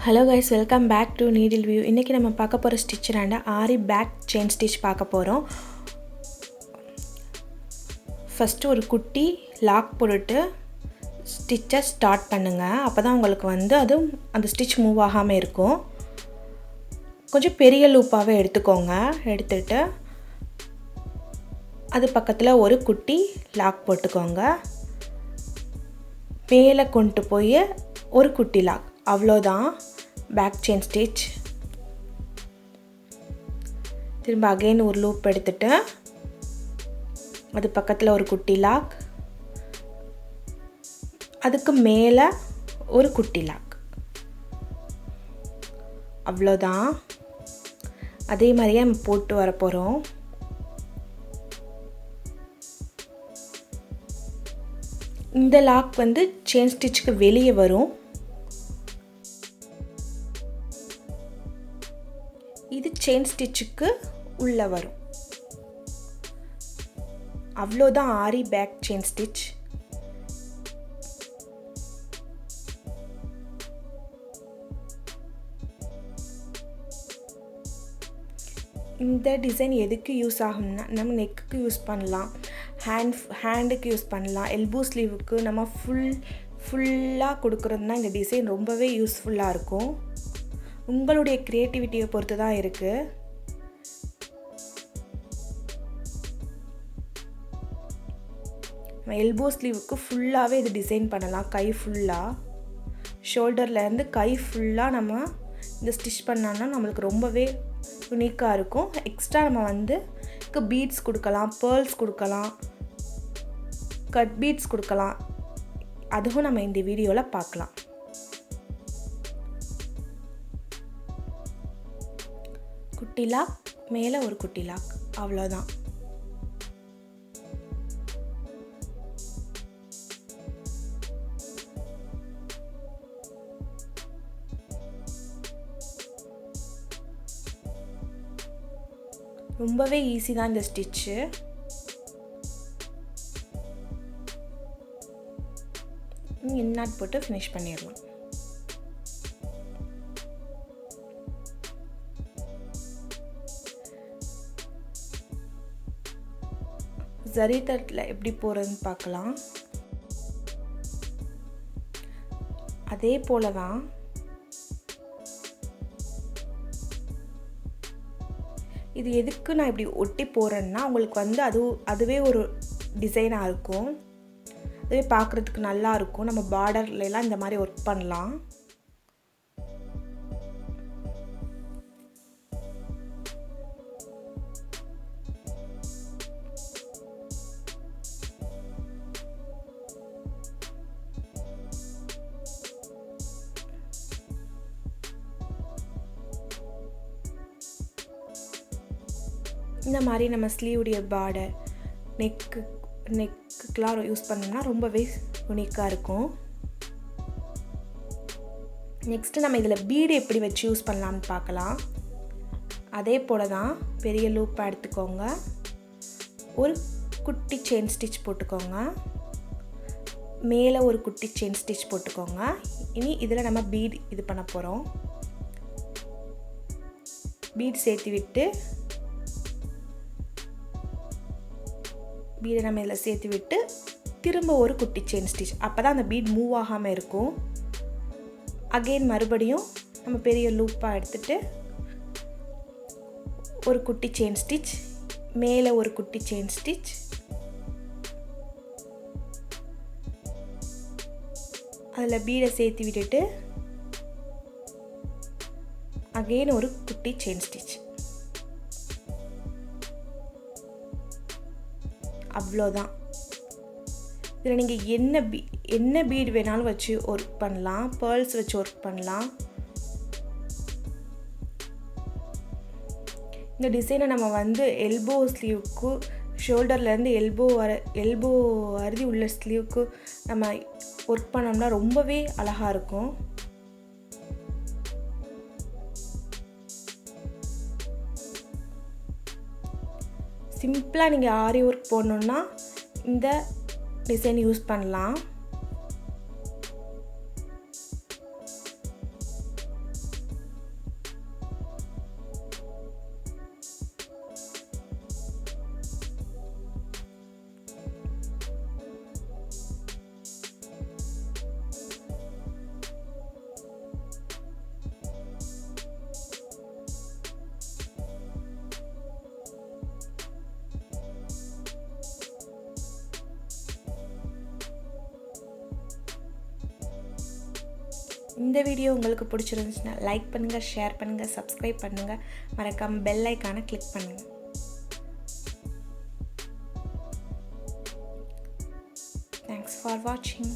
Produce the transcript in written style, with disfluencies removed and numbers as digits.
Hello guys, welcome back to Needle View. இன்னைக்கு நம்ம பார்க்க போற ஸ்டிட்ச் என்னன்னா ஆரி பேக் செயின் ஸ்டிட்ச் பார்க்க போறோம். ஃபர்ஸ்ட் ஒரு குட்டி லாக் போட்டுட்டு ஸ்டிட்சை ஸ்டார்ட் பண்ணுங்க. அப்பதான் உங்களுக்கு அது அந்த ஸ்டிட்ச் மூவ் ஆகாம இருக்கும். கொஞ்சம் பெரிய லூப்பாவே எடுத்துக்கோங்க. எடுத்துட்டு அது பக்கத்துல ஒரு குட்டி லாக் போட்டுக்கோங்க. மேலே கொண்டு போய் ஒரு குட்டி லாக். அவ்வளோதான் பேக் செயின் ஸ்டிட்ச். திரும்ப அகைன் ஒரு லூப் எடுத்துட்டு அது பக்கத்தில் ஒரு குட்டி லாக், அதுக்கு மேலே ஒரு குட்டி லாக். அவ்வளோதான். அதே மாதிரியே நம்ம போட்டு வர போகிறோம். இந்த லாக் செயின் ஸ்டிட்ச்க்கு வெளியே வரும். இது செயின் ஸ்டிட்சுக்கு உள்ளே வரும். அவ்வளோதான் ஆரி பேக் செயின் ஸ்டிட்ச். இந்த டிசைன் எதுக்கு யூஸ் ஆகும்னா, நம்ம நெக்குக்கு யூஸ் பண்ணலாம், ஹேண்டுக்கு யூஸ் பண்ணலாம், எல்போ ஸ்லீவுக்கு நம்ம ஃபுல்லாக கொடுக்குறதுனா இந்த டிசைன் ரொம்பவே யூஸ்ஃபுல்லாக இருக்கும். உங்களுடைய க்ரியேட்டிவிட்டியை பொறுத்து தான் இருக்குது. நம்ம எல்போ ஸ்லீவுக்கு ஃபுல்லாகவே இது டிசைன் பண்ணலாம். கை ஃபுல்லாக, ஷோல்டர்லேருந்து கை ஃபுல்லாக நம்ம இந்த ஸ்டிச் பண்ணோன்னா நம்மளுக்கு ரொம்பவே யூனிக்காக இருக்கும். எக்ஸ்ட்ரா நம்ம பீட்ஸ் கொடுக்கலாம், பேர்ல்ஸ் கொடுக்கலாம், கட் பீட்ஸ் கொடுக்கலாம். அதுவும் நம்ம இந்த வீடியோவில் பார்க்கலாம். குட்டி லாக், மேலே ஒரு குட்டி லாக், அவ்வளோதான். ரொம்பவே ஈஸி தான் இந்த ஸ்டிச்சு. இன்னாட் போட்டு ஃபினிஷ் பண்ணிடலாம். ஜரி தட்டில் எப்படி போகிறதுன்னு பார்க்கலாம். அதே போல தான் இது எதுக்கு நான் இப்படி ஒட்டி போகிறேன்னா, உங்களுக்கு அதுவே ஒரு டிசைனாக இருக்கும். அதுவே பார்க்குறதுக்கு நல்லா இருக்கும். நம்ம பார்டர்லாம் இந்த மாதிரி ஒர்க் பண்ணலாம். இந்த மாதிரி நம்ம ஸ்லீவுடைய பார்டர், நெக்குக்கெலாம் யூஸ் பண்ணோம்னா ரொம்பவே யூனிக்காக இருக்கும். நெக்ஸ்ட்டு நம்ம இதில் பீடு எப்படி வச்சு யூஸ் பண்ணலாம்னு பார்க்கலாம். அதே போல் தான் பெரிய லூப்பாக எடுத்துக்கோங்க, ஒரு குட்டி செயின் ஸ்டிச் போட்டுக்கோங்க, மேலே ஒரு குட்டி செயின் ஸ்டிச் போட்டுக்கோங்க. இனி இதில் நம்ம பீடு இது பண்ண போகிறோம். பீடு சேர்த்து விட்டு பீடை நம்ம இதில் சேர்த்து விட்டு திரும்ப ஒரு குட்டி செயின் ஸ்டிச். அப்போ தான் அந்த பீட் மூவ் ஆகாமல் இருக்கும். அகெயின் மறுபடியும் நம்ம பெரிய லூப்பாக எடுத்துகிட்டு ஒரு குட்டி செயின் ஸ்டிச், மேலே ஒரு குட்டி செயின் ஸ்டிச், அதில் பீடை சேர்த்து விட்டுட்டு அகெயின் ஒரு குட்டி செயின் ஸ்டிச். அவ்வளோதான். இதில் நீங்கள் என்ன பீட் வேணாலும் வச்சு ஒர்க் பண்ணலாம், பேர்ல்ஸ் வச்சு ஒர்க் பண்ணலாம். இந்த டிசைனை நம்ம எல்போ ஸ்லீவுக்கு, ஷோல்டர்லேருந்து எல்போ அறுதி உள்ள ஸ்லீவுக்கு நம்ம ஒர்க் பண்ணோம்னா ரொம்பவே அழகாக இருக்கும். சிம்பிளாக நீங்கள் ஆரி ஒர்க் போடணுன்னா இந்த டிசைன் யூஸ் பண்ணலாம். இந்த வீடியோ உங்களுக்கு பிடிச்சிருந்துச்சுன்னா லைக் பண்ணுங்கள், ஷேர் பண்ணுங்கள், சப்ஸ்கிரைப் பண்ணுங்கள், மறக்காமல் பெல் ஐக்கானை கிளிக் பண்ணுங்கள். Thanks for watching.